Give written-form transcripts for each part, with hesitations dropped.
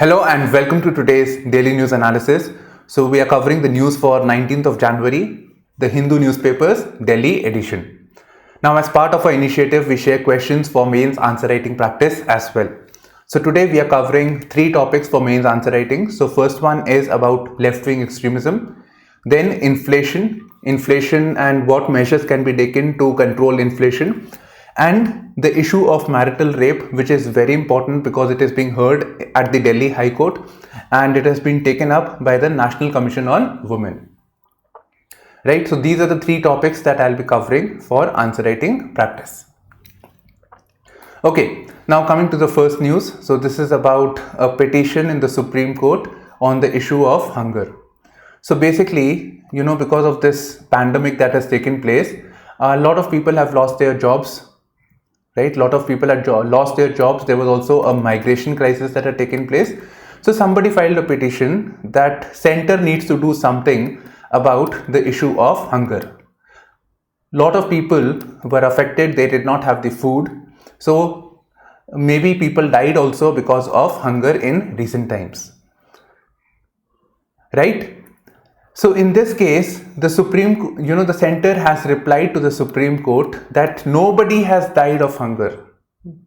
Hello and welcome to today's daily news analysis. So we are covering the news for 19th of January, the Hindu newspapers, Delhi edition. Now as part of our initiative, we share questions for mains answer writing practice as well. So today we are covering three topics for mains answer writing. So first one is about left-wing extremism, then inflation and what measures can be taken to control inflation, and the issue of marital rape, which is very important because it is being heard at the Delhi High Court and it has been taken up by the National Commission on Women. Right, so these are the three topics that I'll be covering for answer writing practice. Okay, now coming to the first news. So this is about a petition in the Supreme Court on the issue of hunger. So basically, because of this pandemic that has taken place, a lot of people have lost their jobs. Right, a lot of people had lost their jobs. There was also a migration crisis that had taken place. So somebody filed a petition that center needs to do something about the issue of hunger. A lot of people were affected. They did not have the food. So maybe people died also because of hunger in recent times. Right? So in this case, the the center has replied to the Supreme Court that nobody has died of hunger.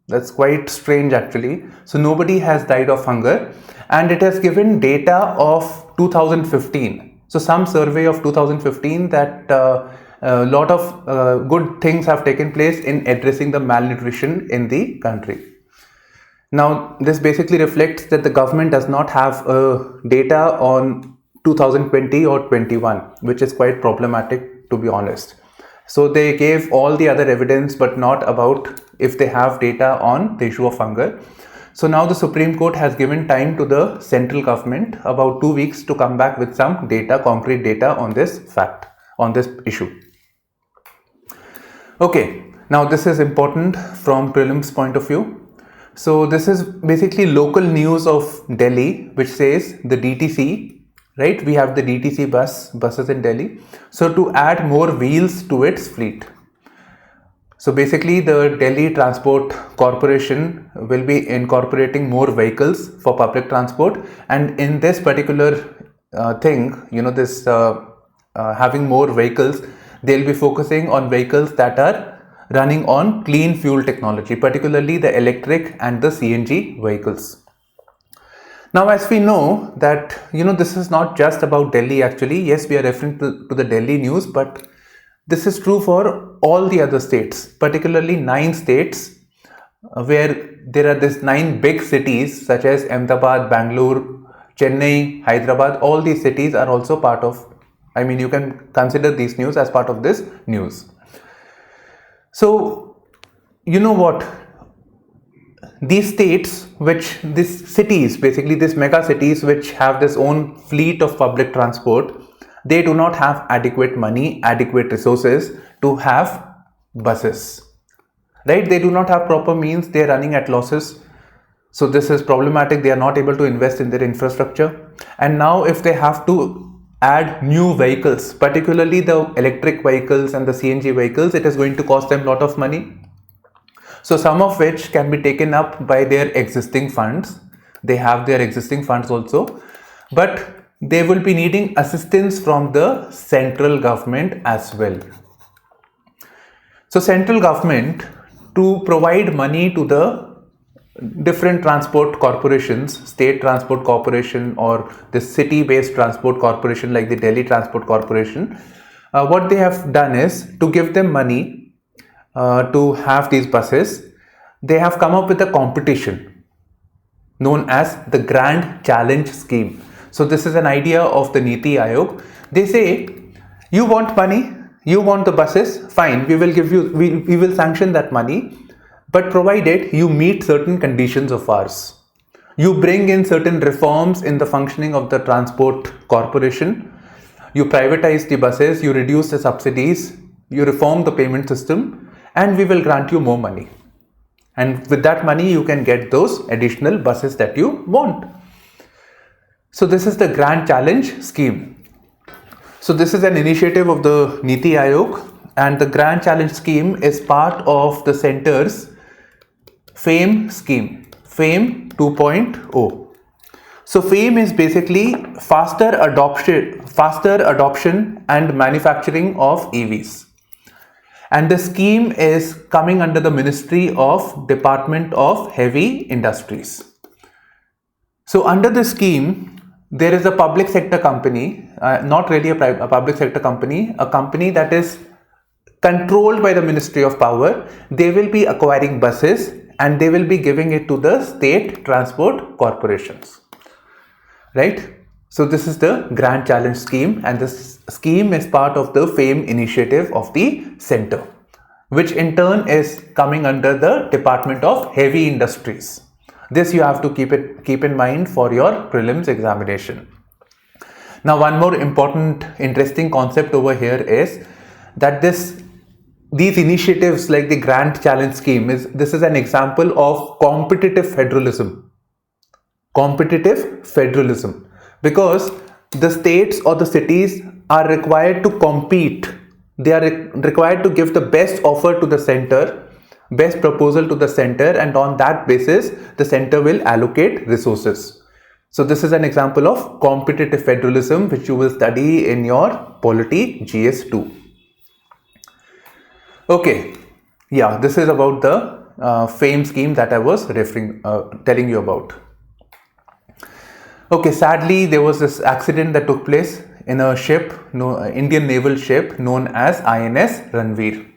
That's quite strange actually. So nobody has died of hunger, and it has given data of 2015. So some survey of 2015 that a lot of good things have taken place in addressing the malnutrition in the country. Now this basically reflects that the government does not have data on 2020 or 21, which is quite problematic to be honest. So they gave all the other evidence but not about if they have data on the issue of hunger. So now the Supreme Court has given time to the central government, about 2 weeks, to come back with some data, concrete data on this fact, on this issue. Okay, now this is important from prelims point of view. So this is basically local news of Delhi, which says the DTC, right, we have the DTC buses in Delhi, so to add more wheels to its fleet. So basically the Delhi Transport Corporation will be incorporating more vehicles for public transport, and in this particular thing, having more vehicles, they'll be focusing on vehicles that are running on clean fuel technology, particularly the electric and the CNG vehicles. Now, as we know that, this is not just about Delhi actually. Yes, we are referring to the Delhi news, but this is true for all the other states, particularly 9 states where there are these 9 big cities such as Ahmedabad, Bangalore, Chennai, Hyderabad. All these cities are also part of, you can consider these news as part of this news. So, what? These states, these cities, basically these mega cities which have this own fleet of public transport, they do not have adequate money, adequate resources to have buses, right? They do not have proper means, they are running at losses. So this is problematic. They are not able to invest in their infrastructure. And now if they have to add new vehicles, particularly the electric vehicles and the CNG vehicles, it is going to cost them a lot of money. So some of which can be taken up by their existing funds. They have their existing funds also, but they will be needing assistance from the central government as well. So central government, to provide money to the different transport corporations, state transport corporation or the city-based transport corporation like the Delhi Transport Corporation, what they have done is to give them money to have these buses. They have come up with a competition known as the Grand Challenge Scheme. So this is an idea of the Niti Aayog. They say, you want money, you want the buses, fine, we will give you, we will sanction that money, but provided you meet certain conditions of ours. You bring in certain reforms in the functioning of the transport corporation, you privatize the buses, you reduce the subsidies, you reform the payment system, and we will grant you more money. And with that money, you can get those additional buses that you want. So this is the Grand Challenge Scheme. So this is an initiative of the Niti Aayog, and the Grand Challenge Scheme is part of the center's FAME scheme, FAME 2.0. So FAME is basically faster adoption and manufacturing of EVs. And the scheme is coming under the Ministry of Department of Heavy Industries. So under the scheme, there is a public sector company, not really a public sector company, a company that is controlled by the Ministry of Power. They will be acquiring buses and they will be giving it to the state transport corporations. Right? So this is the Grand Challenge scheme, and this scheme is part of the FAME initiative of the center, which in turn is coming under the Department of Heavy Industries. This you have to keep in mind for your prelims examination. Now, one more important interesting concept over here is that these initiatives like the Grand Challenge scheme this is an example of competitive federalism. Competitive federalism, because the states or the cities are required to compete. They are required to give the best offer to the center, best proposal to the center, and on that basis the center will allocate resources. So this is an example of competitive federalism, which you will study in your Polity GS2. Okay, yeah, this is about the FAME scheme that I was telling you about. Okay, sadly, there was this accident that took place in a ship, Indian naval ship known as INS Ranvir,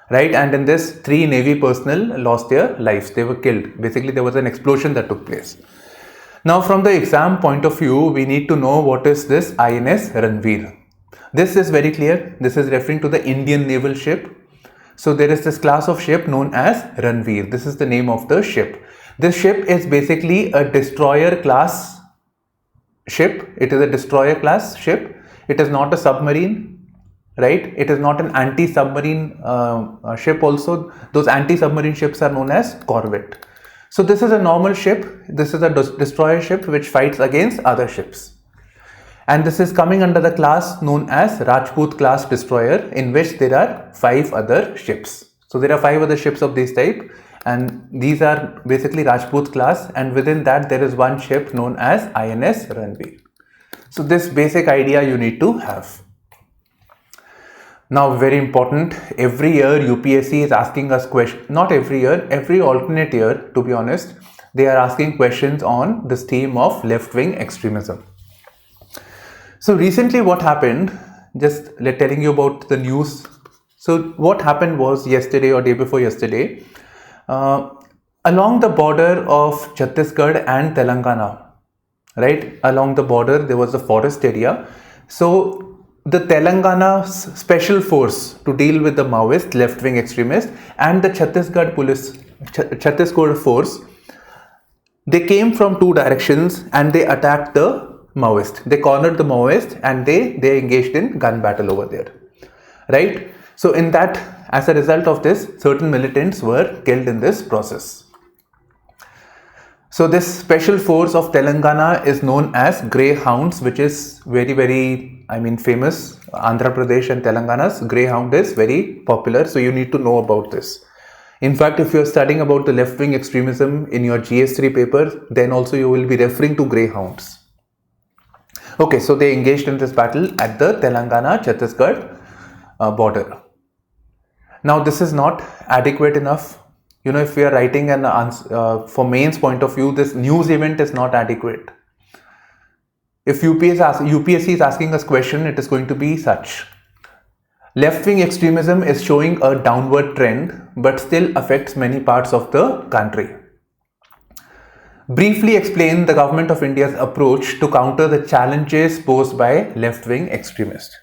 right? And in this, 3 Navy personnel lost their lives. They were killed. Basically, there was an explosion that took place. Now, from the exam point of view, we need to know what is this INS Ranvir. This is very clear. This is referring to the Indian naval ship. So there is this class of ship known as Ranvir. This is the name of the ship. This ship is basically a destroyer class ship. It is a destroyer class ship. It is not a submarine, right? It is not an anti-submarine ship also. Those anti-submarine ships are known as corvette. So this is a normal ship. This is a destroyer ship which fights against other ships. And this is coming under the class known as Rajput class destroyer, in which there are 5 other ships. So there are 5 other ships of this type, and these are basically Rajput class, and within that there is one ship known as INS Ranvir. So this basic idea you need to have. Now, very important, every year UPSC is asking us questions, not every year, every alternate year to be honest, they are asking questions on this theme of left-wing extremism. So recently what happened, just telling you about the news. So what happened was yesterday or day before yesterday, along the border of Chhattisgarh and Telangana, right? Along the border, there was a forest area. So the Telangana special force to deal with the Maoist left-wing extremists and the Chhattisgarh force, they came from 2 directions and they attacked the Maoist. They cornered the Maoist and they engaged in gun battle over there, right? So in that, as a result of this, certain militants were killed in this process. So this special force of Telangana is known as Greyhounds, which is very, very, famous. Andhra Pradesh and Telangana's Greyhound is very popular. So you need to know about this. In fact, if you are studying about the left-wing extremism in your GS3 paper, then also you will be referring to Greyhounds. Okay, so they engaged in this battle at the Telangana-Chhattisgarh border. Now, this is not adequate enough. You know, if we are writing an answer for mains point of view, this news event is not adequate. If UPSC is asking us question, it is going to be such. Left-wing extremism is showing a downward trend, but still affects many parts of the country. Briefly explain the Government of India's approach to counter the challenges posed by left-wing extremists.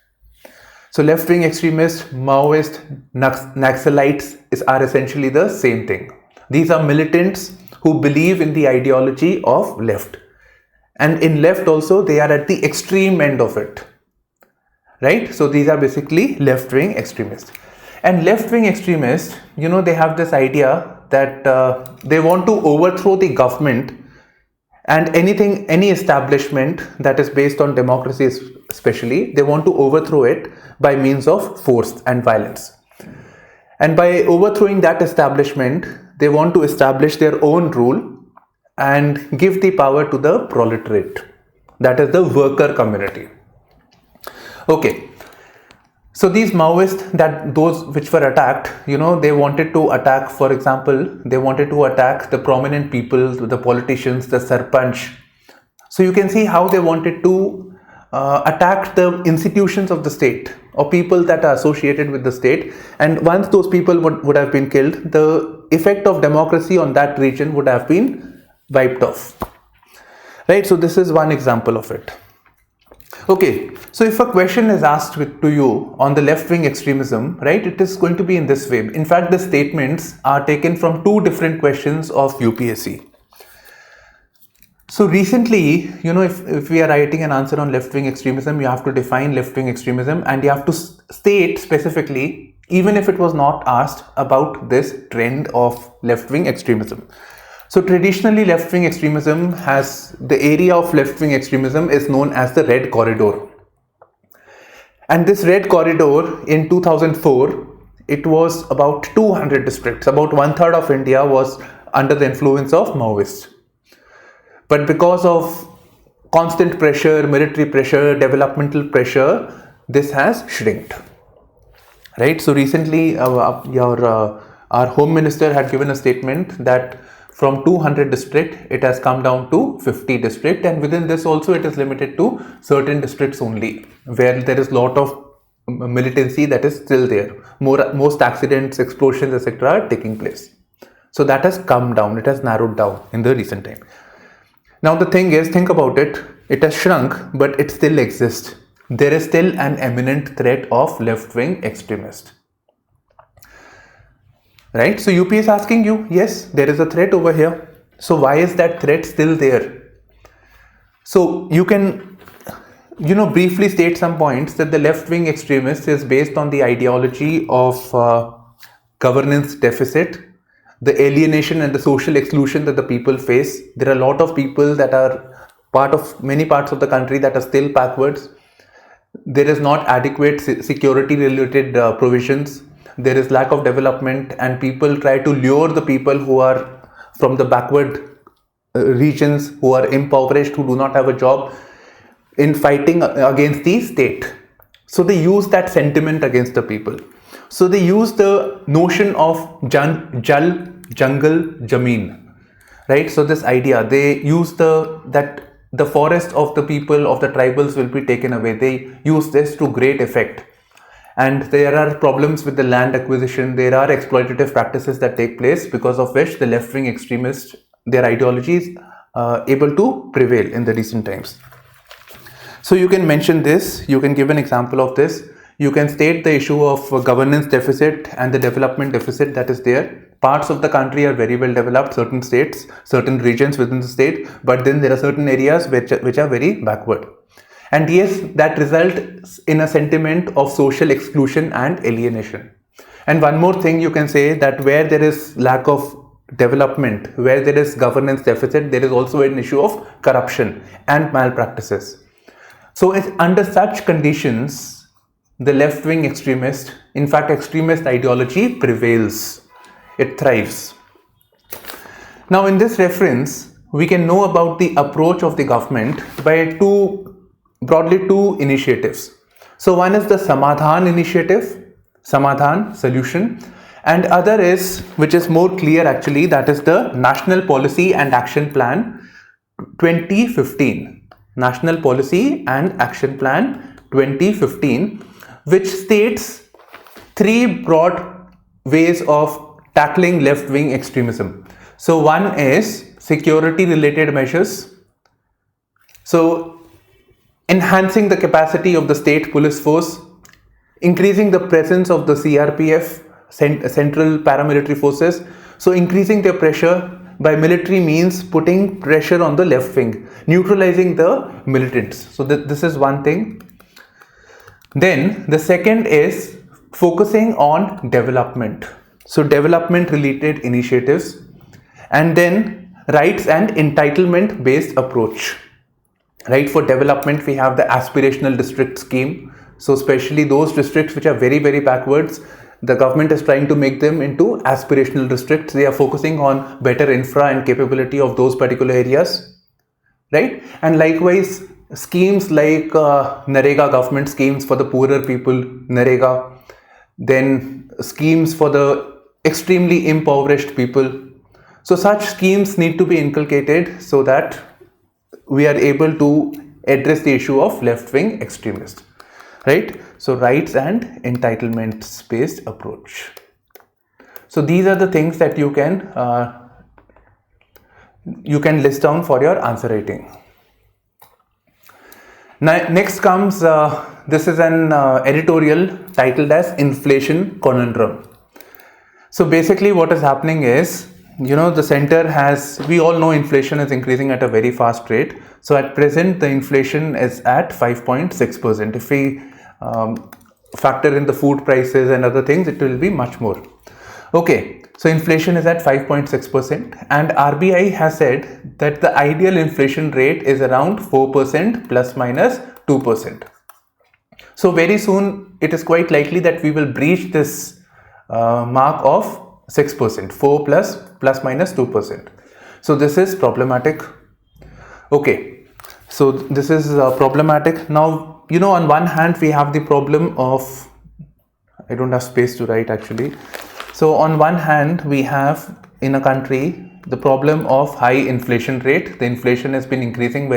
So left-wing extremists, Maoists, Naxalites are essentially the same thing. These are militants who believe in the ideology of left. And in left also, they are at the extreme end of it. Right? So these are basically left-wing extremists. And left-wing extremists, you know, they have this idea that they want to overthrow the government and any establishment that is based on democracy especially, they want to overthrow it by means of force and violence. And by overthrowing that establishment, they want to establish their own rule and give the power to the proletariat, that is the worker community. Okay, so these Maoists, that those which were attacked, they wanted to attack, for example, they wanted to attack the prominent people, the politicians, the sarpanch. So you can see how they wanted to attack the institutions of the state or people that are associated with the state, and once those people would have been killed, the effect of democracy on that region would have been wiped off. Right, so this is one example of it. Okay, so if a question is asked to you on the left-wing extremism, right, it is going to be in this way. In fact, the statements are taken from two different questions of UPSC. So recently, if we are writing an answer on left-wing extremism, you have to define left-wing extremism and you have to state specifically, even if it was not asked, about this trend of left-wing extremism. So traditionally, left-wing extremism the area of left-wing extremism is known as the Red Corridor. And this Red Corridor in 2004, it was about 200 districts. About 1/3 of India was under the influence of Maoists. But because of constant pressure, military pressure, developmental pressure, this has shrinked. Right? So recently, our Home Minister had given a statement that from 200 district, it has come down to 50 district, and within this also it is limited to certain districts only, where there is a lot of militancy that is still there. Most accidents, explosions, etc. are taking place. So that has come down, it has narrowed down in the recent time. Now the thing is, think about it, it has shrunk, but it still exists. There is still an imminent threat of left-wing extremists. Right? So UP is asking you, yes, there is a threat over here. So why is that threat still there? So you can, briefly state some points that the left-wing extremist is based on the ideology of governance deficit, the alienation and the social exclusion that the people face. There are a lot of people that are part of many parts of the country that are still backwards. There is not adequate security related provisions. There is lack of development, and people try to lure the people who are from the backward regions, who are impoverished, who do not have a job, in fighting against the state. So they use that sentiment against the people. So they use the notion of jal, jungle, jameen, right? So this idea, they use that the forest of the people, of the tribals will be taken away. They use this to great effect. And there are problems with the land acquisition. There are exploitative practices that take place, because of which the left-wing extremists, their ideology is able to prevail in the recent times. So you can mention this, you can give an example of this. You can state the issue of governance deficit and the development deficit that is there. Parts of the country are very well developed, certain states, certain regions within the state, but then there are certain areas which are very backward. And yes, that results in a sentiment of social exclusion and alienation. And one more thing you can say, that where there is lack of development, where there is governance deficit, there is also an issue of corruption and malpractices. So under such conditions, the left-wing extremist, in fact extremist ideology prevails. It thrives. Now in this reference, we can know about the approach of the government by broadly two initiatives. So one is the Samadhan initiative, Samadhan, solution, and other is, which is more clear actually, that is the National Policy and Action Plan 2015. National Policy and Action Plan 2015, which states three broad ways of tackling left-wing extremism. So one is security related measures. So enhancing the capacity of the state police force, increasing the presence of the CRPF, Central Paramilitary Forces. So increasing their pressure by military means, putting pressure on the left wing, neutralizing the militants. So this is one thing. Then the second is focusing on development. So development related initiatives, and then rights and entitlement based approach. Right, for development we have the aspirational district scheme. So especially those districts which are very, very backwards, The government is trying to make them into aspirational districts. They are focusing on better infra and capability of those particular areas, right? And likewise, schemes like Narega, government schemes for the poorer people, Narega, then schemes for the extremely impoverished people. So such schemes need to be inculcated so that we are able to address the issue of left-wing extremists, right? So rights and entitlements based approach. So these are the things that you can list down for your answer writing. Now, next comes, this is an editorial titled as Inflation Conundrum. So basically what is happening is, the center has, we all know inflation is increasing at a very fast rate. So at present, the inflation is at 5.6%. If we factor in the food prices and other things, it will be much more. Okay, so inflation is at 5.6%, and RBI has said that the ideal inflation rate is around 4% plus minus 2%. So very soon, it is quite likely that we will breach this mark of 6%, 4 plus minus 2%. So this is problematic. Okay, so this is problematic. Now, on one hand, we have the problem of, I don't have space to write actually. So on one hand, we have in a country the problem of high inflation rate. The inflation has been increasing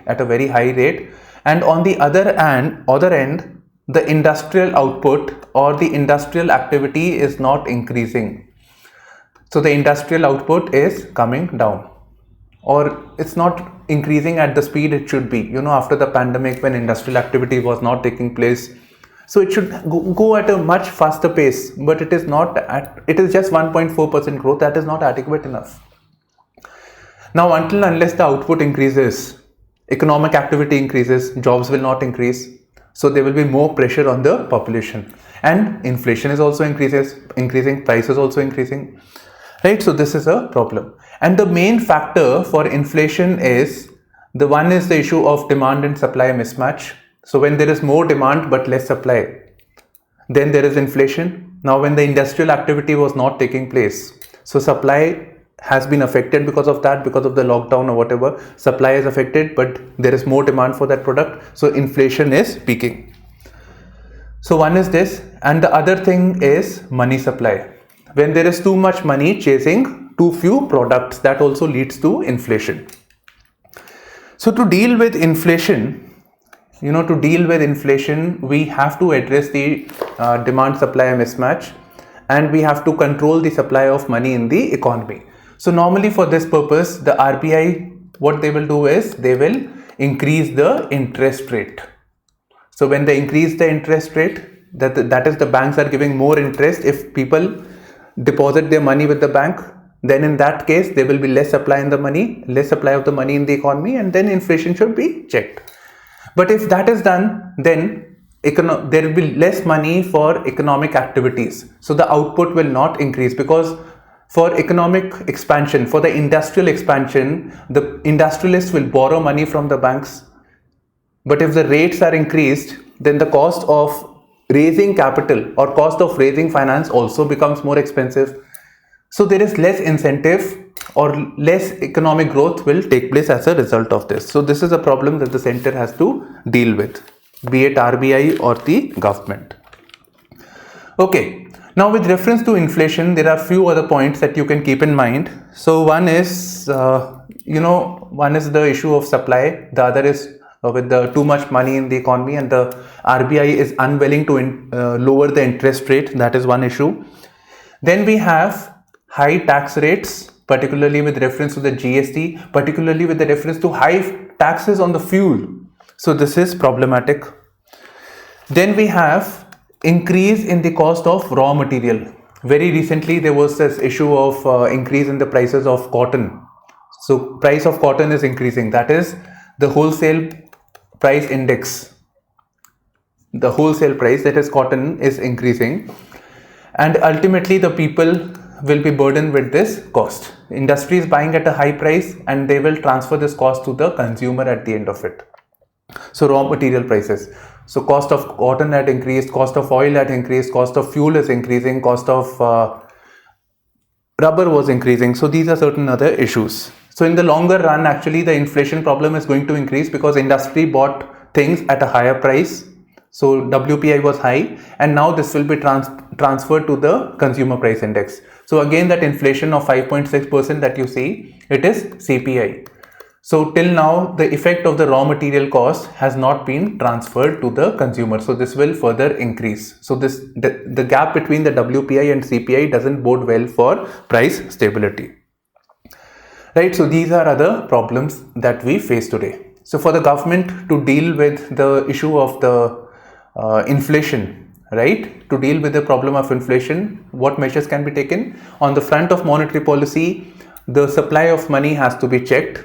at a very high rate. And on the other end, the industrial output or the industrial activity is not increasing. So the industrial output is coming down, or it's not increasing at the speed it should be. After the pandemic, when industrial activity was not taking place, so it should go at a much faster pace, but it is not. It is just 1.4% growth. That is not adequate enough. Now, unless the output increases, economic activity increases, jobs will not increase. So there will be more pressure on the population, and inflation is also increasing, prices also increasing, right? So this is a problem. And the main factor for inflation is the issue of demand and supply mismatch. So when there is more demand but less supply, then there is inflation. Now when the industrial activity was not taking place, so supply has been affected because of that, because of the lockdown or whatever. Supply is affected, but there is more demand for that product, so inflation is peaking. So one is this, and the other thing is money supply. When there is too much money chasing too few products, that also leads to inflation. So to deal with inflation, we have to address the demand supply mismatch, and we have to control the supply of money in the economy. So normally for this purpose, the RBI, what they will do is they will increase the interest rate. So when they increase the interest rate, that is the banks are giving more interest. If people deposit their money with the bank, then in that case there will be less supply of the money in the economy, and then inflation should be checked. But if that is done, then there will be less money for economic activities. So the output will not increase, because for economic expansion, for the industrial expansion, the industrialists will borrow money from the banks. But if the rates are increased, then the cost of raising capital or cost of raising finance also becomes more expensive. So there is less incentive, or less economic growth will take place as a result of this. So this is a problem that the center has to deal with, be it RBI or the government. Okay. Now with reference to inflation, there are few other points that you can keep in mind. So one is, one is the issue of supply. The other is with the too much money in the economy, and the RBI is unwilling to lower the interest rate. That is one issue. Then we have high tax rates, particularly with reference to the GST, particularly with the reference to high taxes on the fuel. So this is problematic. Then we have increase in the cost of raw material. Very recently there was this issue of increase in the prices of cotton. So price of cotton is increasing. That is the wholesale price index. The wholesale price, that is cotton, is increasing, and ultimately the people will be burdened with this cost. Industry is buying at a high price, and they will transfer this cost to the consumer at the end of it. So raw material prices. So cost of cotton had increased, cost of oil had increased, cost of fuel is increasing, cost of rubber was increasing. So these are certain other issues. So in the longer run, actually the inflation problem is going to increase because industry bought things at a higher price. So WPI was high, and now this will be transferred to the consumer price index. So again, that inflation of 5.6% that you see, it is CPI. So till now, the effect of the raw material cost has not been transferred to the consumer. So this will further increase. So the gap between the WPI and CPI doesn't bode well for price stability. Right. So these are other problems that we face today. So for the government to deal with the issue of the inflation, right? To deal with the problem of inflation, what measures can be taken? On the front of monetary policy, the supply of money has to be checked.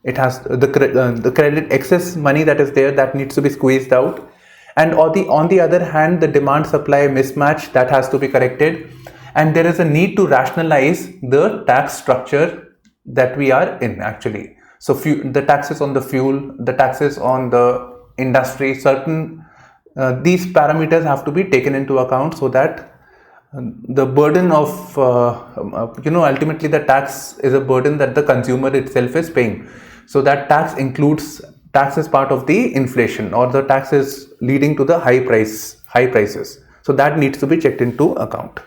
It has the credit excess money that is there, that needs to be squeezed out, and on the other hand, the demand supply mismatch, that has to be corrected, and there is a need to rationalize the tax structure that we are in actually. So the taxes on the fuel, the taxes on the industry, certain these parameters have to be taken into account so that the burden of ultimately the tax is a burden that the consumer itself is paying. So that tax is part of the inflation, or the tax is leading to the high prices. So that needs to be taken into account.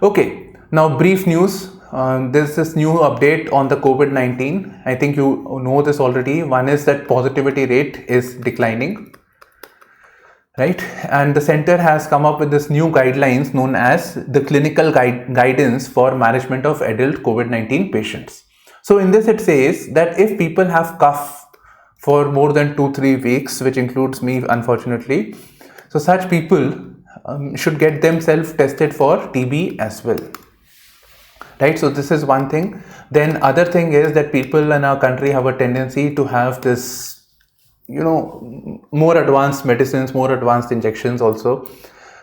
Okay, now brief news. There's this new update on the COVID-19. I think you know this already. One is that positivity rate is declining. Right, and the center has come up with this new guidelines known as the clinical guidance for management of adult COVID-19 patients. So in this it says that if people have cough for more than 2-3 weeks, which includes me unfortunately, so such people should get themselves tested for TB as well. Right, so this is one thing. Then other thing is that people in our country have a tendency to have this more advanced medicines, more advanced injections also.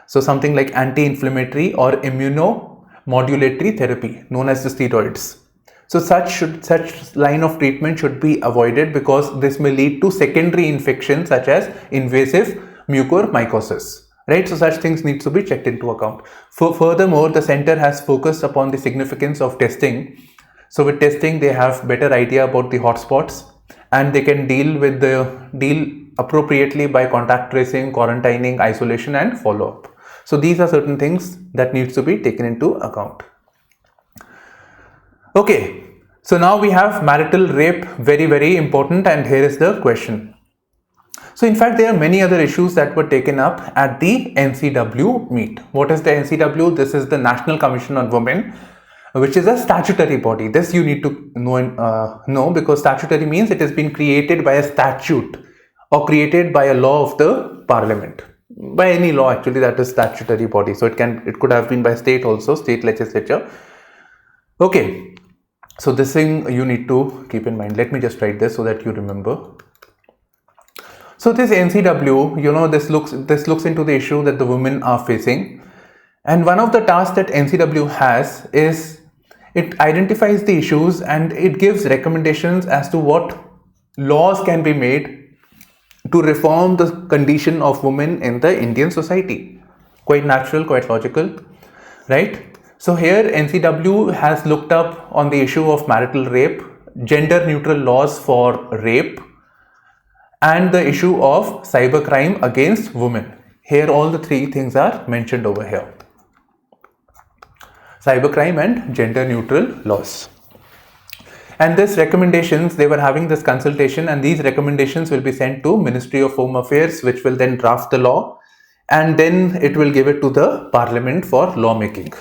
So something like anti-inflammatory or immunomodulatory therapy known as the steroids. So such line of treatment should be avoided because this may lead to secondary infections such as invasive mucormycosis. Right, so such things need to be checked into account. Furthermore, the center has focused upon the significance of testing. So with testing, they have better idea about the hotspots, and they can deal appropriately by contact tracing, quarantining, isolation, and follow-up. So these are certain things that needs to be taken into account. Okay, so now we have marital rape, very, very important, and here is the question. So in fact, there are many other issues that were taken up at the NCW meet. What is the NCW? This is the National Commission on Women, which is a statutory body. This you need to know because statutory means it has been created by a statute or created by a law of the parliament. By any law actually, that is statutory body. So it could have been by state also, state legislature. Okay, so this thing you need to keep in mind. Let me just write this so that you remember. So this NCW, this looks into the issue that the women are facing. And one of the tasks that NCW has is it identifies the issues and it gives recommendations as to what laws can be made to reform the condition of women in the Indian society. Quite natural, quite logical, right? So here NCW has looked up on the issue of marital rape, gender neutral laws for rape, and the issue of cybercrime against women. Here all the three things are mentioned over here. Cybercrime and gender neutral laws. And this recommendations, they were having this consultation, and these recommendations will be sent to Ministry of Home Affairs, which will then draft the law, and then it will give it to the Parliament for lawmaking.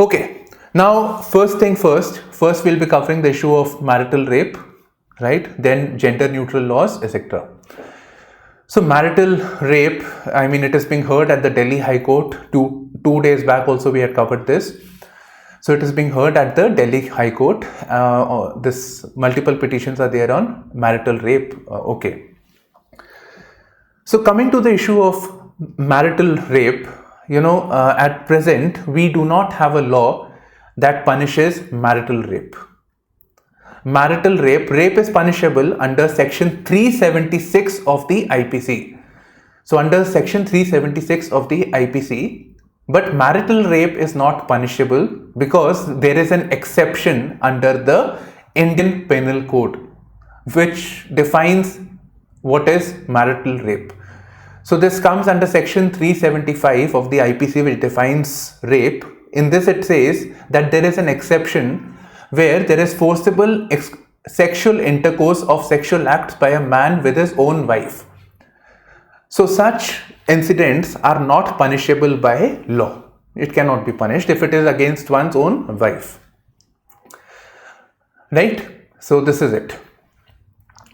Okay, now first thing first we'll be covering the issue of marital rape, right? Then gender neutral laws, etc. So marital rape, I mean, it is being heard at the Delhi High Court. Two days back also we had covered this. So it is being heard at the Delhi High Court. This multiple petitions are there on marital rape. Okay. So coming to the issue of marital rape, at present we do not have a law that punishes marital rape. marital rape, rape is punishable under section 376 of the IPC. So under section 376 of the IPC, but marital rape is not punishable because there is an exception under the Indian Penal Code which defines what is marital rape. So this comes under section 375 of the IPC, which defines rape. In this it says that there is an exception where there is forcible sexual intercourse of sexual acts by a man with his own wife. So such incidents are not punishable by law. It cannot be punished if it is against one's own wife. Right? So this is it.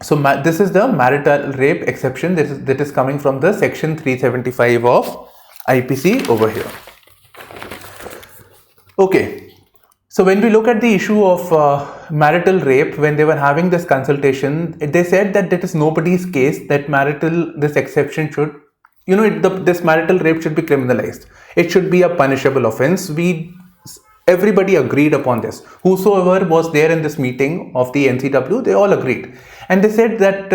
So this is the marital rape exception that is coming from the section 375 of IPC over here. Okay. So when we look at the issue of marital rape, when they were having this consultation, they said that it is nobody's case that this exception should, this marital rape should be criminalized. It should be a punishable offense. Everybody agreed upon this. Whosoever was there in this meeting of the NCW, they all agreed. And they said that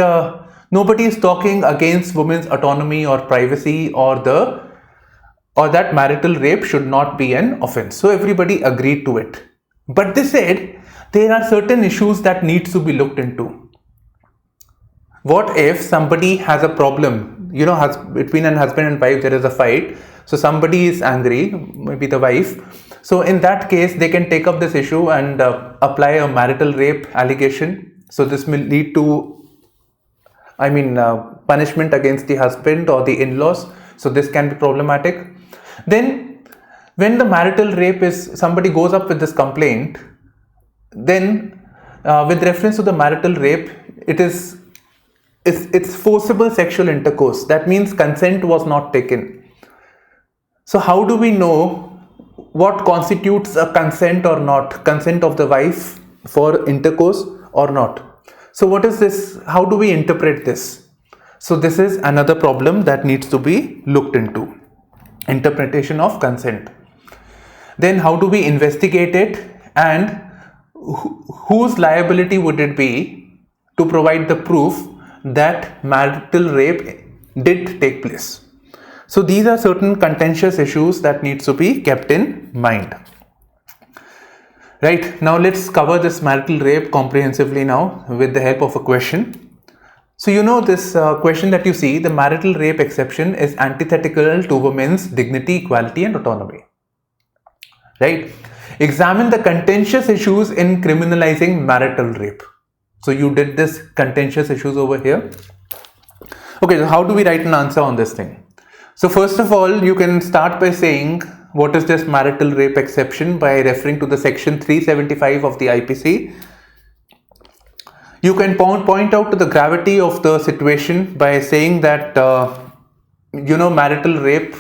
nobody is talking against women's autonomy or privacy or that marital rape should not be an offense. So everybody agreed to it. But they said there are certain issues that needs to be looked into. What if somebody has a problem, between a husband and wife there is a fight, so somebody is angry, maybe the wife. So in that case, they can take up this issue and apply a marital rape allegation. So this will lead to, punishment against the husband or the in-laws. So this can be problematic. Then when the marital rape somebody goes up with this complaint, then with reference to the marital rape, it's forcible sexual intercourse. That means consent was not taken. So how do we know what constitutes a consent or not? Consent of the wife for intercourse or not? So what is this? How do we interpret this? So this is another problem that needs to be looked into. Interpretation of consent. Then how do we investigate it, and whose liability would it be to provide the proof that marital rape did take place? So these are certain contentious issues that needs to be kept in mind. Right, now let's cover this marital rape comprehensively now with the help of a question. So this question that you see, the marital rape exception is antithetical to women's dignity, equality and autonomy. Right? Examine the contentious issues in criminalizing marital rape. So you did this contentious issues over here. Okay, so how do we write an answer on this thing? So first of all, you can start by saying what is this marital rape exception by referring to the section 375 of the IPC. You can point out to the gravity of the situation by saying that, marital rape,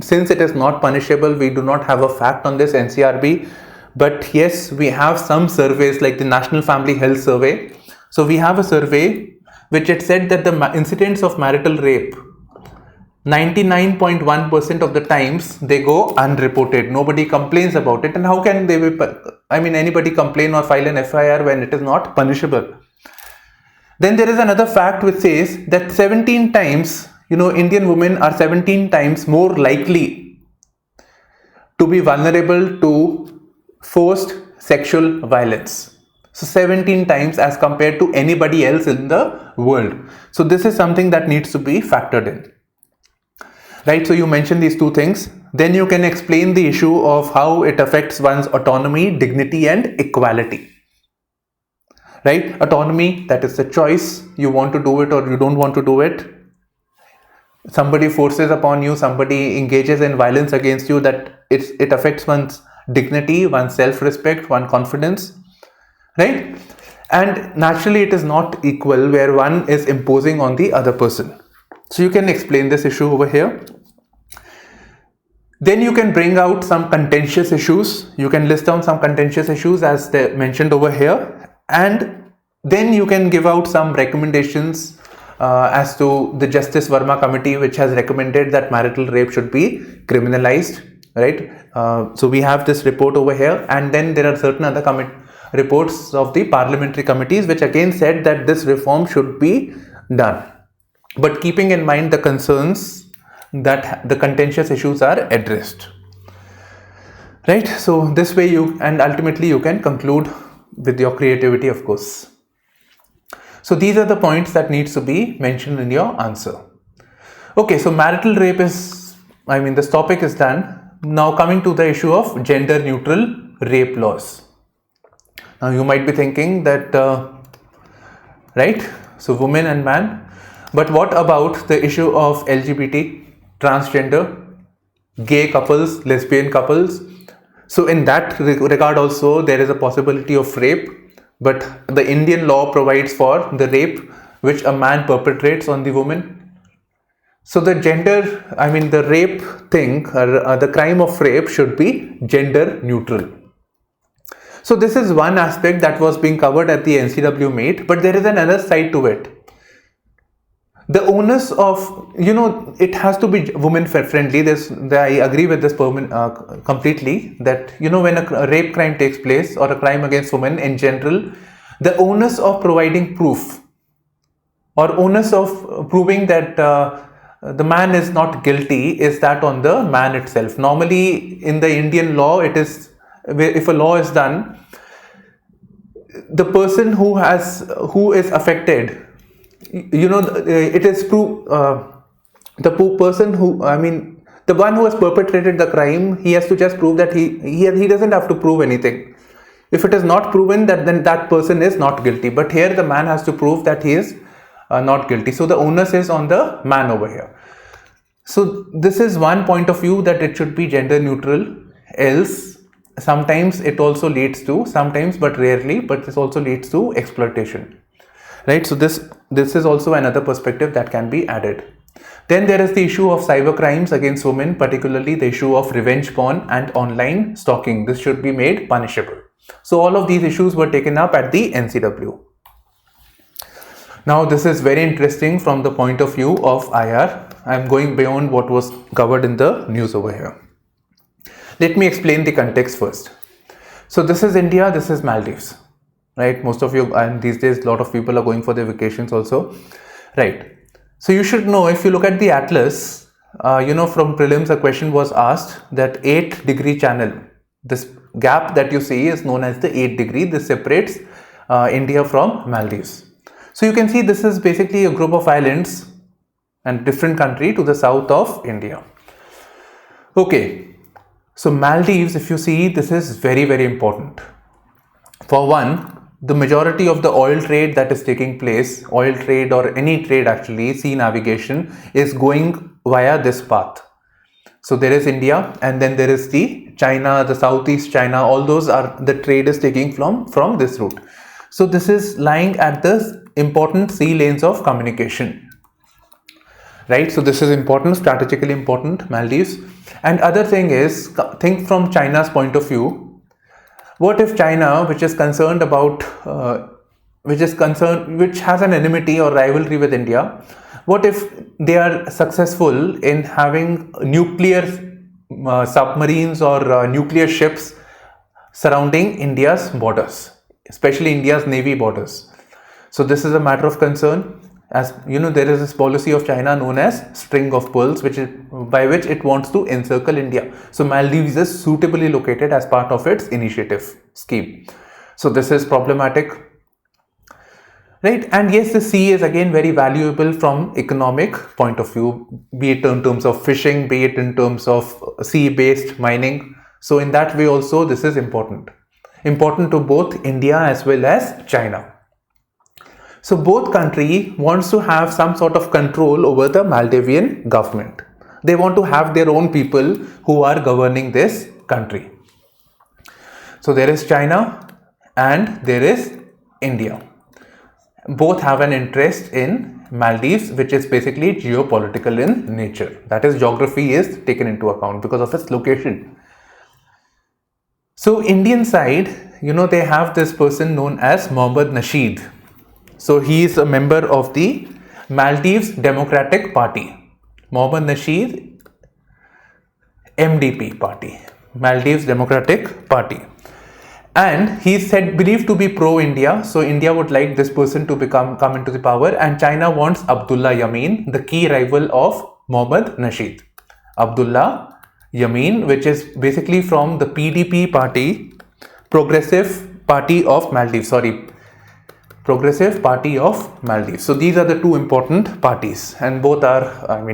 since it is not punishable, we do not have a fact on this NCRB. But yes, we have some surveys like the National Family Health Survey. So we have a survey which it said that the incidents of marital rape, 99.1% of the times they go unreported. Nobody complains about it. And how can they be, anybody complain or file an FIR when it is not punishable? Then there is another fact which says that 17 times, Indian women are 17 times more likely to be vulnerable to forced sexual violence. So 17 times as compared to anybody else in the world. So this is something that needs to be factored in. Right, so you mentioned these two things. Then you can explain the issue of how it affects one's autonomy, dignity and equality. Right, autonomy, that is the choice. You want to do it or you don't want to do it. Somebody forces upon you, somebody engages in violence against you, that it affects one's dignity, one's self-respect, one's confidence. Right, and naturally it is not equal where one is imposing on the other person. So you can explain this issue over here. Then you can bring out some contentious issues. You can list down some contentious issues as they mentioned over here. And then you can give out some recommendations as to the Justice Verma committee, which has recommended that marital rape should be criminalized. Right. So we have this report over here. And then there are certain other reports of the parliamentary committees, which again said that this reform should be done, but keeping in mind the concerns that the contentious issues are addressed. Right, so this way ultimately you can conclude with your creativity, of course. So these are the points that needs to be mentioned in your answer. Okay, so marital rape this topic is done. Now coming to the issue of gender neutral rape laws. Now you might be thinking that, right, so woman and man, but what about the issue of LGBT, transgender, gay couples, lesbian couples? So in that regard also there is a possibility of rape, but the Indian law provides for the rape which a man perpetrates on the woman. So the rape thing, the crime of rape should be gender neutral. So this is one aspect that was being covered at the NCW meet, but there is another side to it. The onus of, it has to be women friendly. I agree with this completely, that, when a rape crime takes place or a crime against women in general, the onus of providing proof or onus of proving that the man is not guilty is that on the man itself. Normally in the Indian law, it is, if a law is done, the person who is affected, it is the person the one who has perpetrated the crime, he has to just prove that he doesn't have to prove anything. If it is not proven, then that person is not guilty. But here the man has to prove that he is not guilty. So the onus is on the man over here. So this is one point of view, that it should be gender neutral. Else, sometimes it also leads to, sometimes but rarely, but this also leads to exploitation. Right, so this is also another perspective that can be added. Then there is the issue of cyber crimes against women, particularly the issue of revenge porn and online stalking. This should be made punishable. So all of these issues were taken up at the NCW. Now this is very interesting from the point of view of IR. I am going beyond what was covered in the news over here. Let me explain the context first. So this is India, this is Maldives. Right, most of you, and these days a lot of people are going for their vacations also. Right, so you should know, if you look at the atlas, from prelims a question was asked that 8-degree channel, this gap that you see is known as the 8-degree. This separates India from Maldives. So you can see this is basically a group of islands and different country to the south of India. Okay, so Maldives, if you see, this is very, very important. For one, the majority of the oil trade that is taking place, oil trade or any trade actually, sea navigation, is going via this path. So there is India, and then there is the China, the Southeast China, all those are, the trade is taking from this route. So this is lying at the important sea lanes of communication. Right, so this is important, strategically important, Maldives. And other thing is, think from China's point of view. What if China, which is concerned about, which has an enmity or rivalry with India, what if they are successful in having nuclear submarines or nuclear ships surrounding India's borders, especially India's navy borders? So this is a matter of concern. As you know, there is this policy of China known as string of pearls, by which it wants to encircle India. So Maldives is suitably located as part of its initiative scheme. So this is problematic, right? And yes, the sea is again very valuable from economic point of view, be it in terms of fishing, be it in terms of sea-based mining. So in that way also, this is important to both India as well as China. So both country wants to have some sort of control over the Maldivian government. They want to have their own people who are governing this country. So there is China and there is India. Both have an interest in Maldives, which is basically geopolitical in nature. That is, geography is taken into account because of its location. So Indian side, they have this person known as Mohammad Nasheed. So he is a member of the Maldives Democratic Party. Mohammad Nasheed, MDP party, Maldives Democratic Party. and he's said believed to be pro-India. So India would like this person to come into the power, and China wants Abdullah Yameen, the key rival of Mohammad Nasheed. Abdullah Yameen, which is basically from the PDP party, Progressive Party of Maldives. Progressive Party of Maldives. So these are the two important parties, and both are,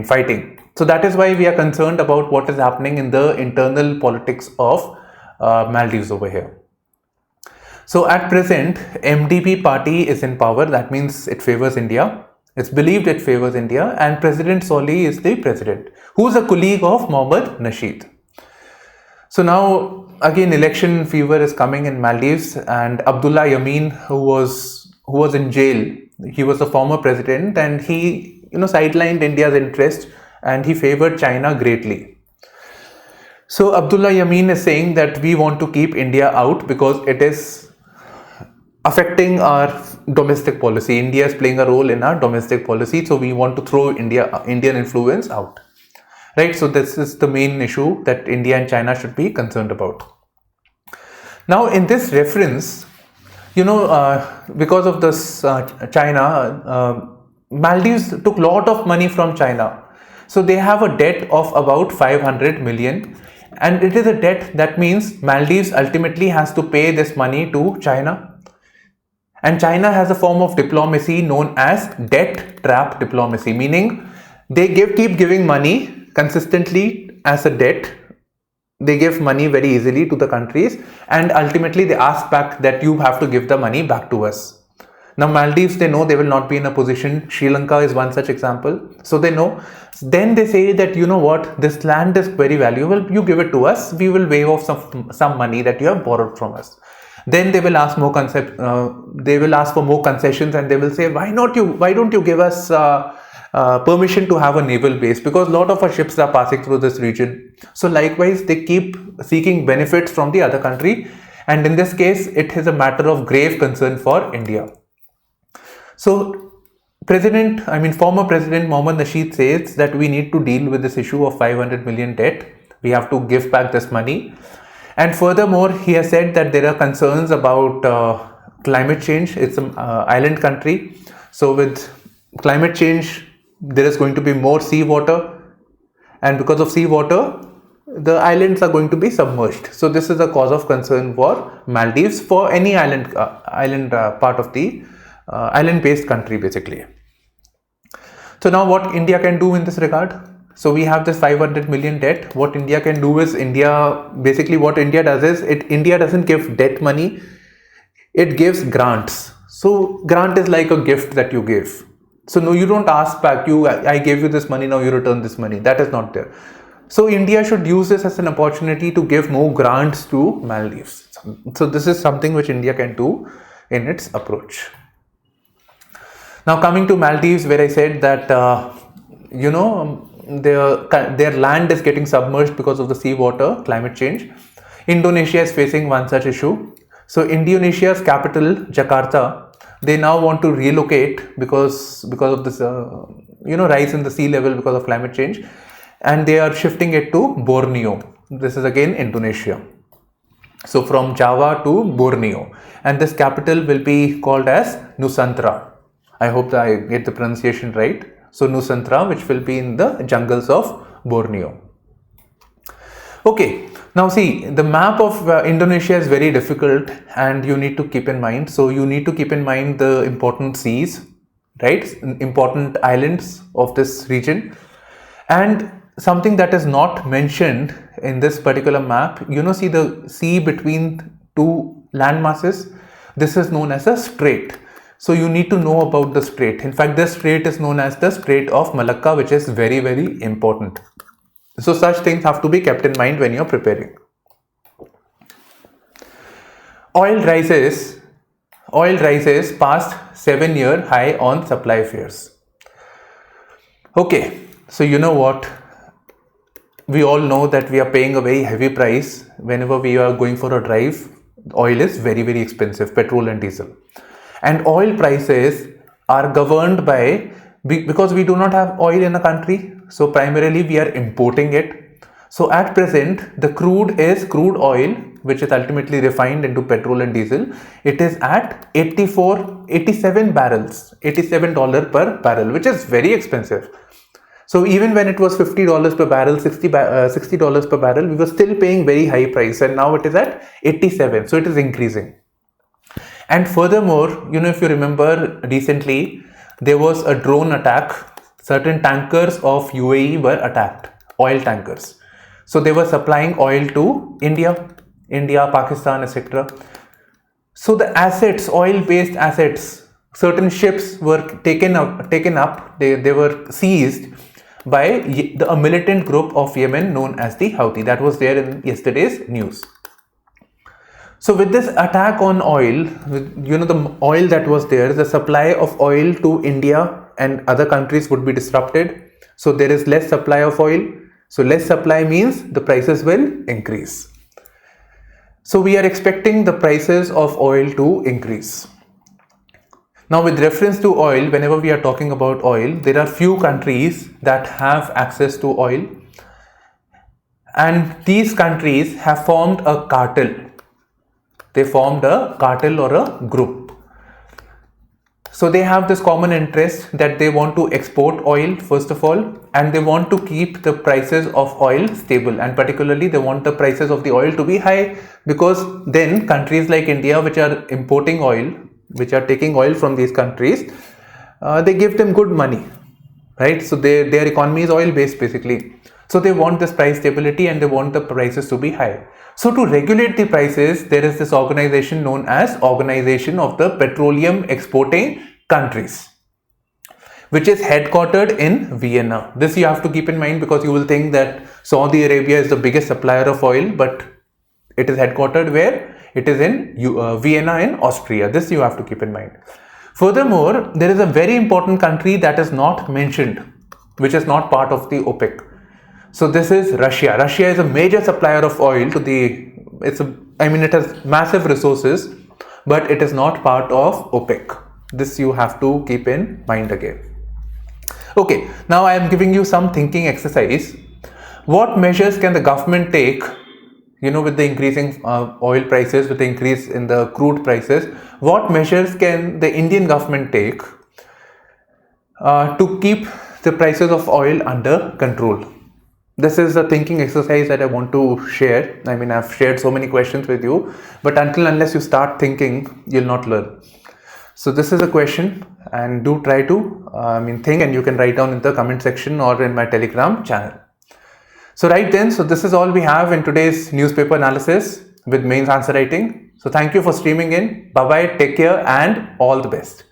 fighting. So that is why we are concerned about what is happening in the internal politics of Maldives over here. So at present, MDP party is in power. That means it favors India. It's believed it favors India, and President Solih is the president, who is a colleague of Mohammad Nasheed. So now again, election fever is coming in Maldives, and Abdullah Yameen, who was in jail, he was the former president, and he sidelined India's interest, and he favored China greatly. So Abdullah Yameen is saying that we want to keep India out because it is affecting our domestic policy. India is playing a role in our domestic policy, so we want to throw Indian influence out. Right? So this is the main issue that India and China should be concerned about. Now in this reference, because of this China, Maldives took a lot of money from China. So they have a debt of about 500 million, and it is a debt that means Maldives ultimately has to pay this money to China. And China has a form of diplomacy known as debt trap diplomacy, meaning they keep giving money consistently as a debt. They give money very easily to the countries, and ultimately they ask back that you have to give the money back to us. Now Maldives, they know they will not be in a position. Sri Lanka is one such example. So they know. Then they say that, you know what, this land is very valuable. You give it to us. We will waive off some money that you have borrowed from us. Then they will ask for more concessions, and they will say, why don't you give us permission to have a naval base, because a lot of our ships are passing through this region. So likewise, they keep seeking benefits from the other country, and in this case, it is a matter of grave concern for India. So former President Mohammad Nasheed says that we need to deal with this issue of 500 million debt. We have to give back this money. And furthermore, he has said that there are concerns about climate change. It's an island country. So with climate change, there is going to be more seawater. And because of seawater, the islands are going to be submerged. So this is a cause of concern for Maldives, for any island part of the island-based country, basically. So now what India can do in this regard? So we have this 500 million debt. What India can do is, what India does is, India doesn't give debt money, it gives grants. So grant is like a gift that you give. So no, you don't ask back, I gave you this money, now you return this money. That is not there. So India should use this as an opportunity to give more grants to Maldives. So this is something which India can do in its approach. Now coming to Maldives, where I said that, their land is getting submerged because of the seawater, climate change. Indonesia is facing one such issue. So Indonesia's capital, Jakarta, they now want to relocate because of this, rise in the sea level because of climate change, and they are shifting it to Borneo. This is again Indonesia. So from Java to Borneo, and this capital will be called as Nusantara. I hope that I get the pronunciation right. So Nusantara, which will be in the jungles of Borneo. Okay, now see, the map of Indonesia is very difficult, and you need to keep in mind. So you need to keep in mind the important seas, right? Important islands of this region. And something that is not mentioned in this particular map, see the sea between two land masses. This is known as a strait. So you need to know about the strait. In fact, this strait is known as the Strait of Malacca, which is very, very important. So such things have to be kept in mind when you're preparing. Oil rises past 7-year high on supply fears. Okay, so you know what? We all know that we are paying a very heavy price whenever we are going for a drive. Oil is very, very expensive, petrol and diesel. And oil prices are governed by, because we do not have oil in a country, so primarily we are importing it. So at present, the crude oil, which is ultimately refined into petrol and diesel. It is at 87 barrels, $87 per barrel, which is very expensive. So even when it was $50 per barrel, $60 per barrel, we were still paying very high price, and now it is at 87. So it is increasing. And furthermore, if you remember recently, there was a drone attack. Certain tankers of UAE were attacked, oil tankers. So they were supplying oil to India, Pakistan, etc. So the assets, oil-based assets, certain ships were taken up. They were seized by a militant group of Yemen known as the Houthi. That was there in yesterday's news. So with this attack on oil, the oil that was there, the supply of oil to India and other countries would be disrupted. So there is less supply of oil. So less supply means the prices will increase. So we are expecting the prices of oil to increase. Now with reference to oil, whenever we are talking about oil, there are few countries that have access to oil. And these countries have formed a cartel. They formed a cartel or a group. So they have this common interest that they want to export oil first of all, and they want to keep the prices of oil stable, and particularly they want the prices of the oil to be high, because then countries like India, which are importing oil, which are taking oil from these countries, they give them good money, right? So their economy is oil based basically. So they want this price stability and they want the prices to be high. So to regulate the prices, there is this organization known as Organization of the Petroleum Exporting Countries, which is headquartered in Vienna. This you have to keep in mind, because you will think that Saudi Arabia is the biggest supplier of oil, but it is headquartered where? It is in Vienna in Austria. This you have to keep in mind. Furthermore, there is a very important country that is not mentioned, which is not part of the OPEC. So this is Russia. Russia is a major supplier of oil to it has massive resources, but it is not part of OPEC. This you have to keep in mind again. Okay, now I am giving you some thinking exercise. What measures can the government take, with the increasing oil prices, with the increase in the crude prices? What measures can the Indian government take to keep the prices of oil under control? This is a thinking exercise that I want to share. I've shared so many questions with you, but unless you start thinking, you'll not learn. So this is a question, and do try to think, and you can write down in the comment section or in my Telegram channel. So right then, so this is all we have in today's newspaper analysis with mains answer writing. So thank you for streaming in. Bye bye, take care, and all the best.